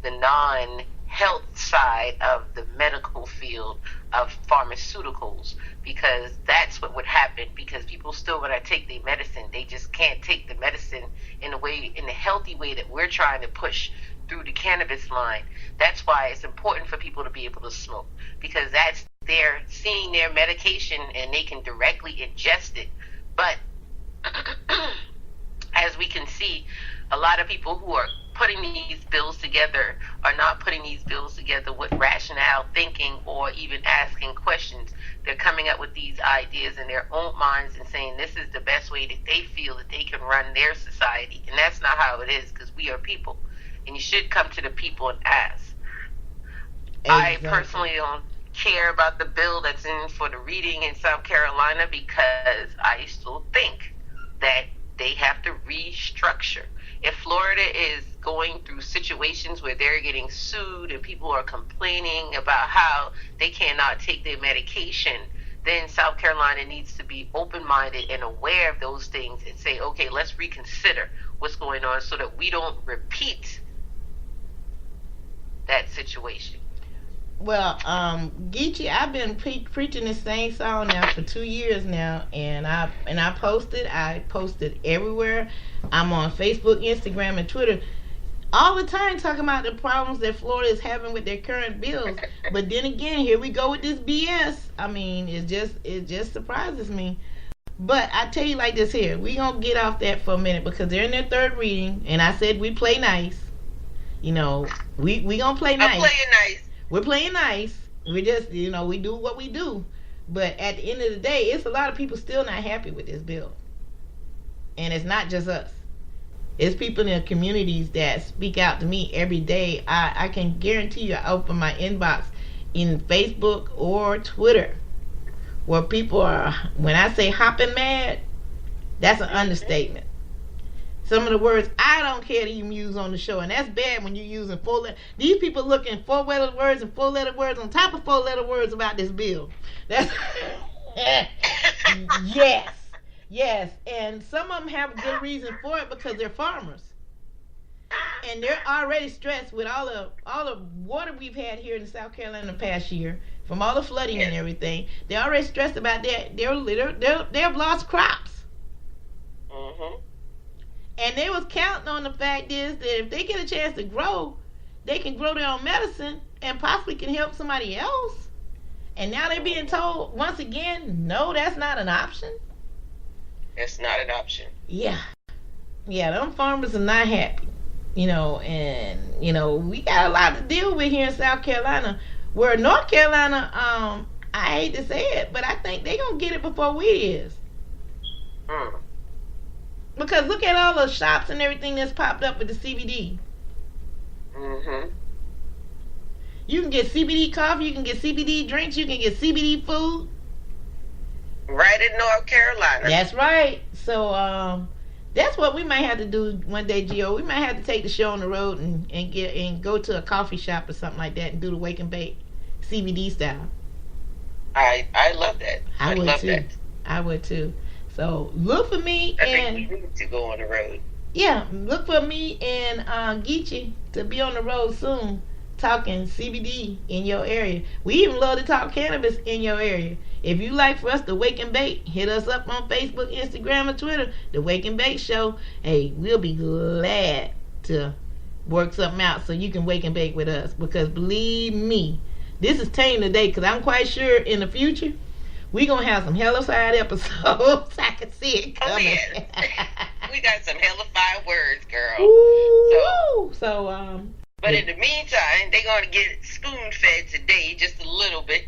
the non-health side of the medical field of pharmaceuticals, because that's what would happen. Because people still, when I take their medicine, they just can't take the medicine in the healthy way that we're trying to push through the cannabis line. That's why it's important for people to be able to smoke, because that's they're seeing their medication and they can directly ingest it. But as we can see, a lot of people who are putting these bills together are not putting these bills together with rationale thinking or even asking questions. They're coming up with these ideas in their own minds and saying this is the best way that they feel that they can run their society. And that's not how it is, because we are people. And you should come to the people and ask. Exactly. I personally don't care about the bill that's in for the reading in South Carolina, because I still think that they have to restructure. If Florida is going through situations where they're getting sued and people are complaining about how they cannot take their medication, then South Carolina needs to be open-minded and aware of those things and say, okay, let's reconsider what's going on so that we don't repeat that situation. Well, Geechee, I've been preaching this same song now for 2 years now, and I posted everywhere. I'm on Facebook, Instagram, and Twitter all the time talking about the problems that Florida is having with their current bills. But then again, here we go with this BS. I mean, it just surprises me. But I tell you like this here, we gonna get off that for a minute because they're in their third reading, and I said we play nice. You know, we gonna play nice. I'm playing nice. We're playing nice. We just, we do what we do. But at the end of the day, it's a lot of people still not happy with this bill. And it's not just us. It's people in the communities that speak out to me every day. I can guarantee you, I open my inbox in Facebook or Twitter where people are, when I say hopping mad, that's an understatement. Some of the words I don't care to even use on the show, and that's bad when you're using these people looking 4-letter words and 4-letter words on top of 4-letter words about this bill. That's yes, and some of them have a good reason for it because they're farmers, and they're already stressed with all the water we've had here in South Carolina the past year from all the flooding and everything. They're already stressed about that. They've lost crops. Mm-hmm. And they was counting on the fact is that if they get a chance to grow, they can grow their own medicine and possibly can help somebody else. And now they're being told once again, no, that's not an option. It's not an option. Yeah, them farmers are not happy. And we got a lot to deal with here in South Carolina. Where North Carolina, I hate to say it, but I think they gonna get it before we is. Because look at all the shops and everything that's popped up with the CBD. Mm-hmm. You can get CBD coffee, you can get CBD drinks, you can get CBD food. Right in North Carolina. That's right. So that's what we might have to do one day, Gio. We might have to take the show on the road and go to a coffee shop or something like that and do the wake and bake CBD style. I love that. I would love too. that. I would too. So look for me I think we need to go on the road. Yeah, look for me and Geechee to be on the road soon talking CBD in your area. We even love to talk cannabis in your area. If you like for us to wake and bake, hit us up on Facebook, Instagram, and Twitter, The Wake and Bake Show. Hey, we'll be glad to work something out so you can wake and bake with us. Because believe me, this is tame today because I'm quite sure in the future, we're going to have some hellified episodes. I can see it coming. Oh, yeah. We got some hellified words, girl. Ooh, But in the meantime, they're going to get spoon-fed today just a little bit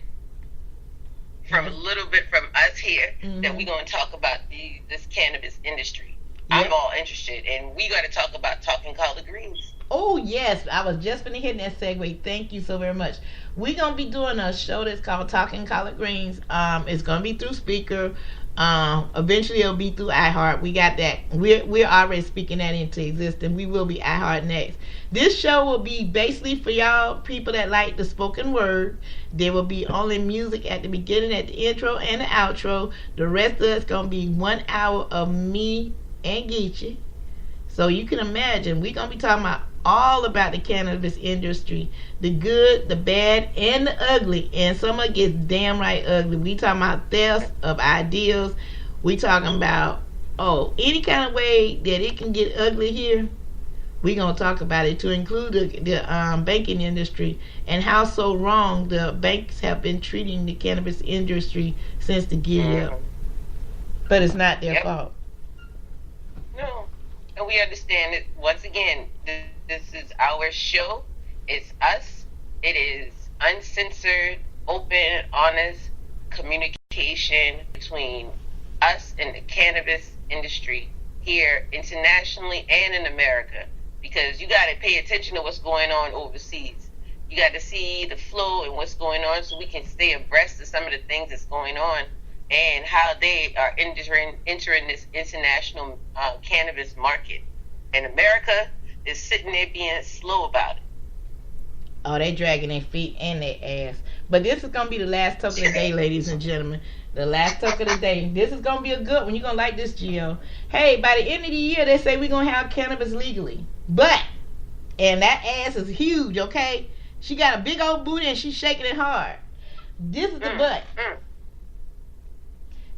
from us here that we're going to talk about this cannabis industry. Yep. I'm all interested, and we got to talk about talking collard greens. Oh yes, I was just finna hit that segue. Thank you so very much. We're gonna be doing a show that's called Talking Collard Greens. It's gonna be through Speaker. Eventually it'll be through iHeart. We got that. We're already speaking that into existence. We will be iHeart next. This show will be basically for y'all people that like the spoken word. There will be only music at the beginning, at the intro, and the outro. The rest of it's gonna be 1 hour of me and Geechee. So you can imagine we're gonna be talking about all about the cannabis industry, the good, the bad, and the ugly. And some of it gets damn right ugly. We talking about theft of ideas. We talking about any kind of way that it can get ugly here. We gonna talk about it, to include the banking industry and how so wrong the banks have been treating the cannabis industry since the giddy up. But it's not their fault. No. And we understand that, once again, this is our show. It's us. It is uncensored, open, honest communication between us and the cannabis industry here internationally and in America. Because you got to pay attention to what's going on overseas. You got to see the flow and what's going on so we can stay abreast of some of the things that's going on and how they are entering this international cannabis market. And America is sitting there being slow about it. Oh, they dragging their feet and their ass. But this is going to be the last talk of the day, ladies and gentlemen. The last talk of the day. This is going to be a good one. You're going to like this, Gio. Hey, by the end of the year, they say we're going to have cannabis legally. But, and that ass is huge, okay? She got a big old booty and she's shaking it hard. This is the butt.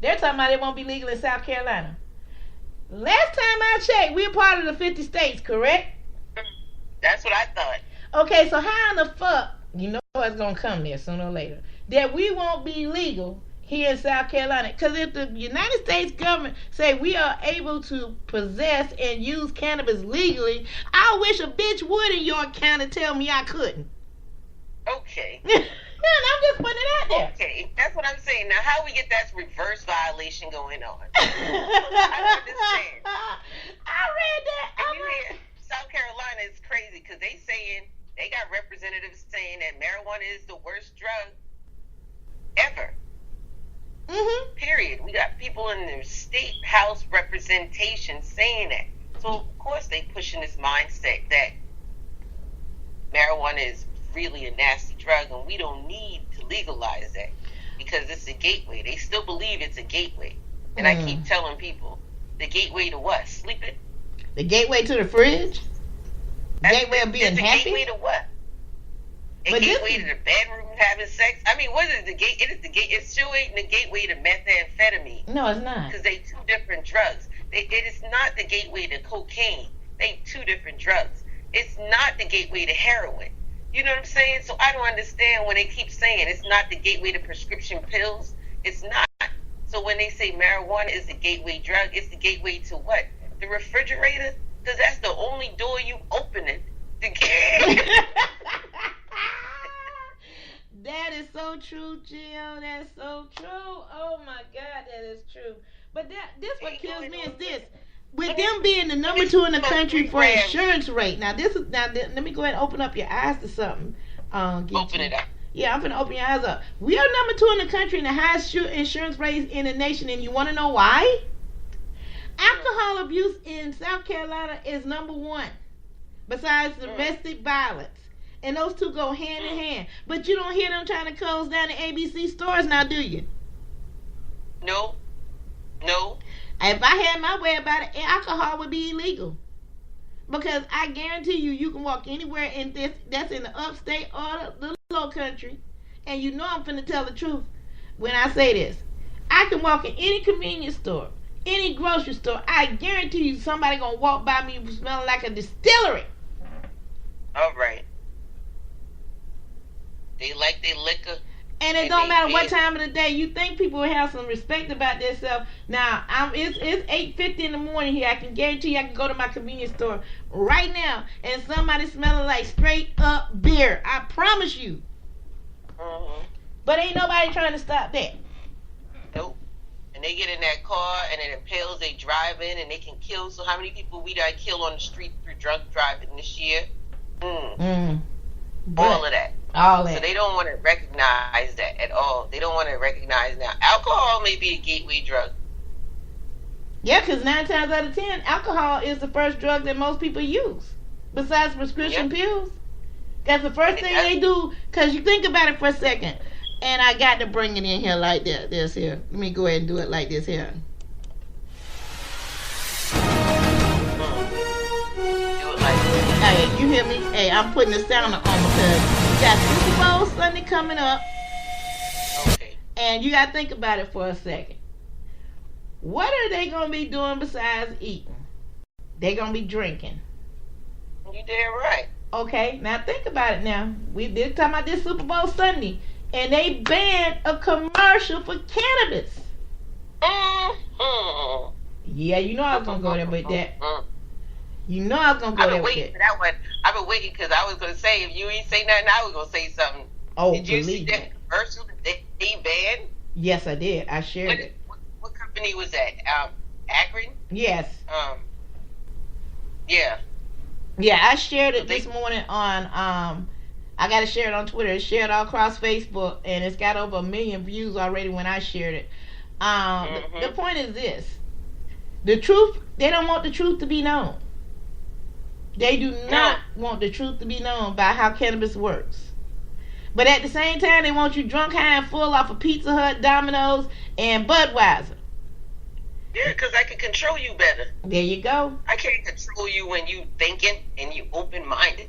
They're talking about it won't be legal in South Carolina. Last time I checked, we're part of the 50 states, correct? That's what I thought. Okay, so how in the fuck, you know it's going to come there sooner or later, that we won't be legal here in South Carolina? Because if the United States government say we are able to possess and use cannabis legally, I wish a bitch would in York County tell me I couldn't. Okay. I'm just putting it out there. Okay, that's what I'm saying. Now, how we get that reverse violation going on? I don't understand. I read that. South Carolina is crazy because they got representatives saying that marijuana is the worst drug ever. Period. We got people in their state house representation saying that. So of course they pushing this mindset that marijuana is really a nasty drug and we don't need to legalize that because it's a gateway. They still believe it's a gateway. And I keep telling people, the gateway to what? Sleeping? The gateway to the fridge? The gateway of being happy? The gateway to what? A gateway to the bedroom having sex? I mean, what is the gate? It is the gate. It still ain't the gateway to methamphetamine. No, it's not. Because they two different drugs. It is not the gateway to cocaine. They two different drugs. It's not the gateway to heroin. You know what I'm saying? So I don't understand when they keep saying it's not the gateway to prescription pills. It's not. So when they say marijuana is the gateway drug, it's the gateway to what? The refrigerator? Because that's the only door you open it to get. That is so true, Jill. That's so true. Oh my God, that is true. But this what kills me is this. With them being the number 2 in the country for insurance rate. Now let me go ahead and open up your eyes to something. Open it up. Yeah, I'm finna open your eyes up. We are number 2 in the country in the highest insurance rates in the nation, and you want to know why? Alcohol abuse in South Carolina is number 1, besides domestic violence. And those two go hand in hand. But you don't hear them trying to close down the ABC stores now, do you? No. If I had my way about it, alcohol would be illegal. Because I guarantee you can walk anywhere in this that's in the upstate or the low country, and you know I'm finna tell the truth when I say this. I can walk in any convenience store, any grocery store. I guarantee you somebody gonna walk by me smelling like a distillery. All right. They like their liquor. And it don't matter what time of the day. You think people will have some respect about themselves. Now, it's 8:50 in the morning here. I can guarantee you I can go to my convenience store right now and somebody smelling like straight up beer. I promise you. But ain't nobody trying to stop that. Nope. And they get in that car and it impales, they drive in and they can kill. So how many people we done kill on the street through drunk driving this year? All of that. All that. So they don't want to recognize that at all. They don't want to recognize now. Alcohol may be a gateway drug. Yeah, because 9 times out of 10, alcohol is the first drug that most people use, besides prescription pills. That's the first thing they do. Because you think about it for a second, and I got to bring it in here like this here. Let me go ahead and do it like this here. Hey, you hear me? Hey, I'm putting the sounder on because we got Super Bowl Sunday coming up. Okay. And you got to think about it for a second. What are they going to be doing besides eating? They're going to be drinking. You damn right. Okay, now think about it now. We did talk about this Super Bowl Sunday. And they banned a commercial for cannabis. Mm-hmm. Yeah, you know I was going to go there with that. You know I was going to go there with that. I've been waiting for that one. I've been waiting because I was going to say, if you ain't say nothing, I was going to say something. Oh, did you see believe that me. commercial that they banned? Yes, I did. I shared it. What company was that? Akron? Yes. Yeah. Yeah, I shared it this morning on, I got to share it on Twitter. It's shared all across Facebook, and it's got over 1 million views already when I shared it. The point is this. The truth, they don't want the truth to be known. They do not want the truth to be known about how cannabis works. But at the same time, they want you drunk, high, and full off of Pizza Hut, Domino's, and Budweiser. Yeah, because I can control you better. There you go. I can't control you when you thinking and you open-minded.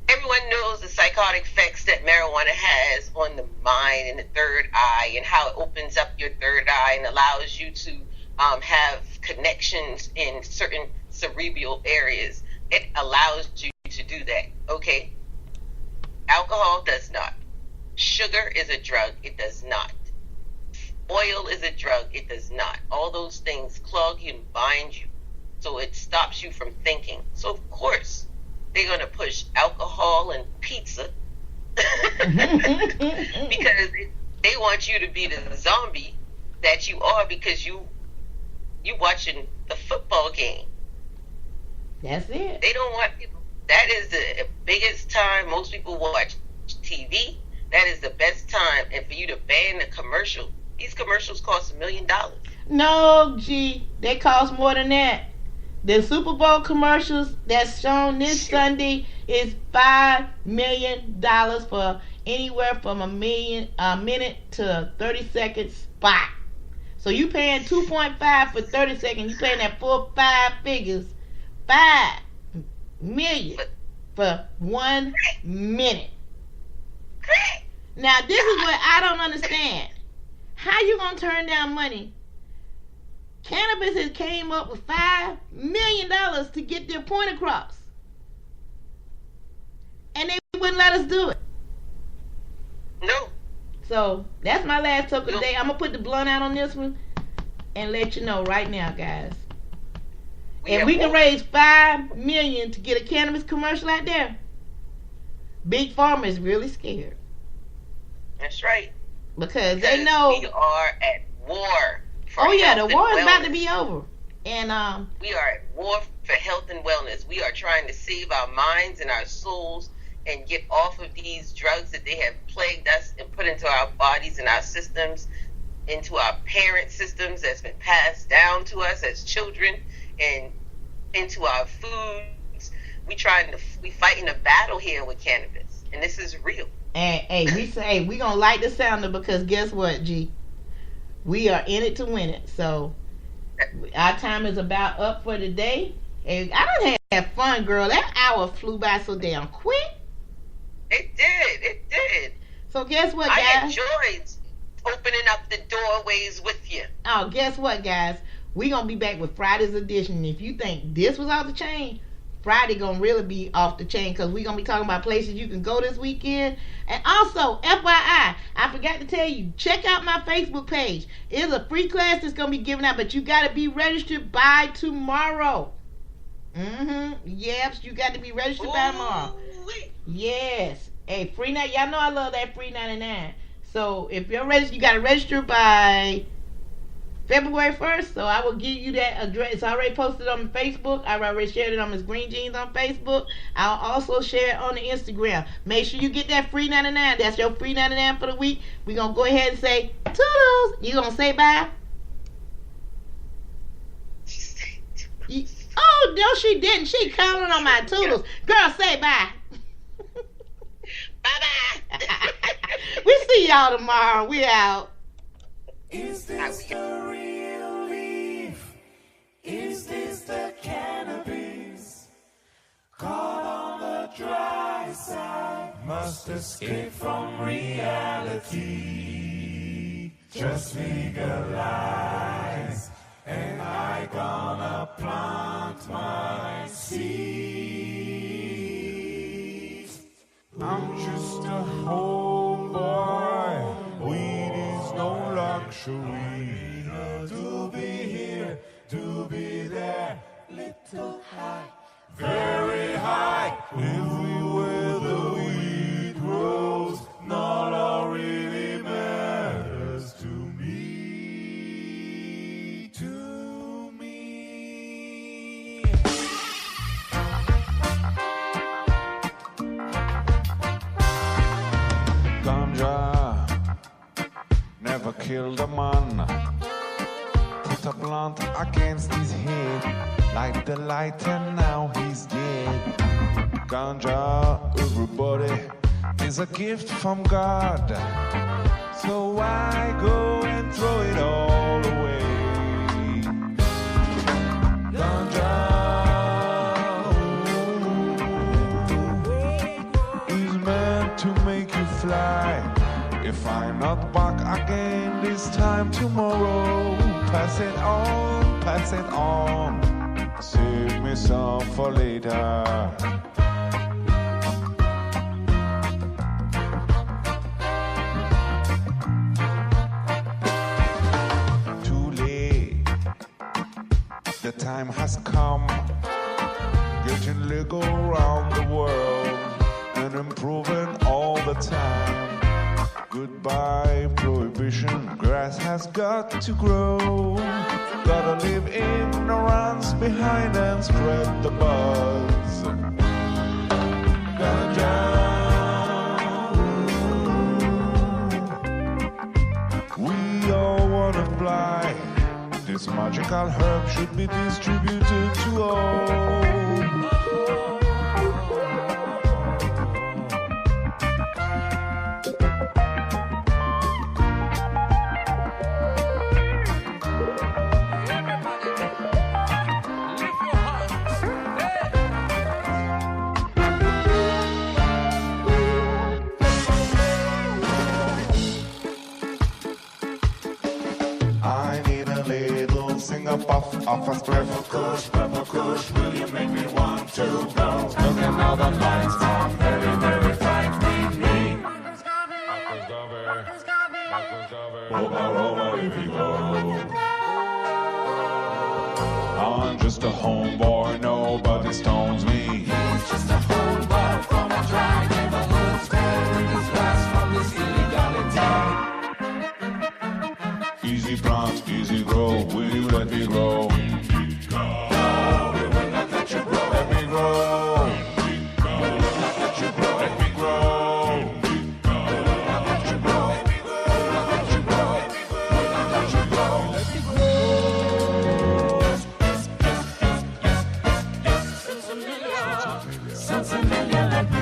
Everyone knows the psychotic effects that marijuana has on the mind and the third eye, and how it opens up your third eye and allows you to have connections in certain cerebral areas. It allows you to do that, okay? Alcohol does not. Sugar is a drug. It does not. Oil is a drug. It does not. All those things clog you and bind you. So it stops you from thinking. So, of course, they're going to push alcohol and pizza because they want you to be the zombie that you are because you watching the football game. That's it. They don't want people. That is the biggest time most people watch TV. That is the best time. And for you to ban the commercial, these commercials cost $1 million. No, G, they cost more than that. The Super Bowl commercials that's shown this Sunday is $5 million for anywhere from a minute to 30-second spot. So you paying 2.5 for 30 seconds. You paying that full 5 figures, $5 million for 1 minute. Now this is what I don't understand. How you gonna turn down money? Cannabis has came up with $5 million to get their point across, and they wouldn't let us do it. No. So that's my last talk of the day. I'm gonna put the blunt out on this one and let you know right now, guys. If we can raise $5 million to get a cannabis commercial out there, Big Pharma is really scared. That's right. Because they know we are at war. Oh yeah, the war is about to be over. And we are at war for health and wellness. We are trying to save our minds and our souls and get off of these drugs that they have plagued us and put into our bodies and our systems, into our parent systems that's been passed down to us as children, and into our foods. We fighting a battle here with cannabis, and this is real. And hey, we gonna light the sounder because guess what, G? We are in it to win it. So our time is about up for today. And I done had fun, girl. That hour flew by so damn quick. It did. So guess what, guys? I enjoyed opening up the doorways with you. Oh, guess what, guys? We gonna be back with Friday's edition. If you think this was off the chain, Friday gonna really be off the chain because we gonna be talking about places you can go this weekend. And also, FYI, I forgot to tell you, check out my Facebook page. It's a free class that's gonna be given out, but you gotta be registered by tomorrow. Yes, you got to be registered by tomorrow. Yes. Hey, free night. Y'all know I love that free 99. So if you're registered, you got to register by February 1st, so I will give you that address. It's already posted on Facebook. I already shared it on Miss Green Jeans on Facebook. I'll also share it on the Instagram. Make sure you get that free 99. That's your free 99 for the week. We're going to go ahead and say toodles. You going to say bye? Oh, no, she didn't. She counted on my toodles. Girl, say bye. Bye-bye. We see y'all tomorrow. We out. Is this the real leaf? Is this the cannabis? Caught on the dry side, must escape from reality. Just legalize, and I gonna plant my seeds. I'm just a homeboy. Weed is no luxury. To be here, to be there, little high, very high. Everywhere the weed grows, not all really matters to me. To me. Ganja never killed a man. Put a blunt against his head, light the light, and now he's dead. Ganja, everybody, is a gift from God. So why go and throw it all away? Ganja is meant to make you fly. If I'm not back again this time tomorrow, pass it on, pass it on. Save me some for later. Too late, the time has come. Getting legal around the world and improving all the time. Goodbye prohibition, grass has got to grow. Gotta leave ignorance behind and spread the buzz. Ganja, we all wanna fly. This magical herb should be distributed to all. Puff off a spliff. Purple kush, will you make me want to go? Look at all the lights are very, very frightening me. Over if you go. I'm just a homeboy, nobody stones me. He's just a homeboy from a dry neighborhood, sparing his grass from this illegality. Easy plant, easy grow, will you let me grow? No, we will not let you grow. Let me grow. We will not let you grow. Let me grow. We will not let you grow. Let me grow. We will not let you grow. We will not let you grow. Let me grow. Yes. Sounds familiar. Let me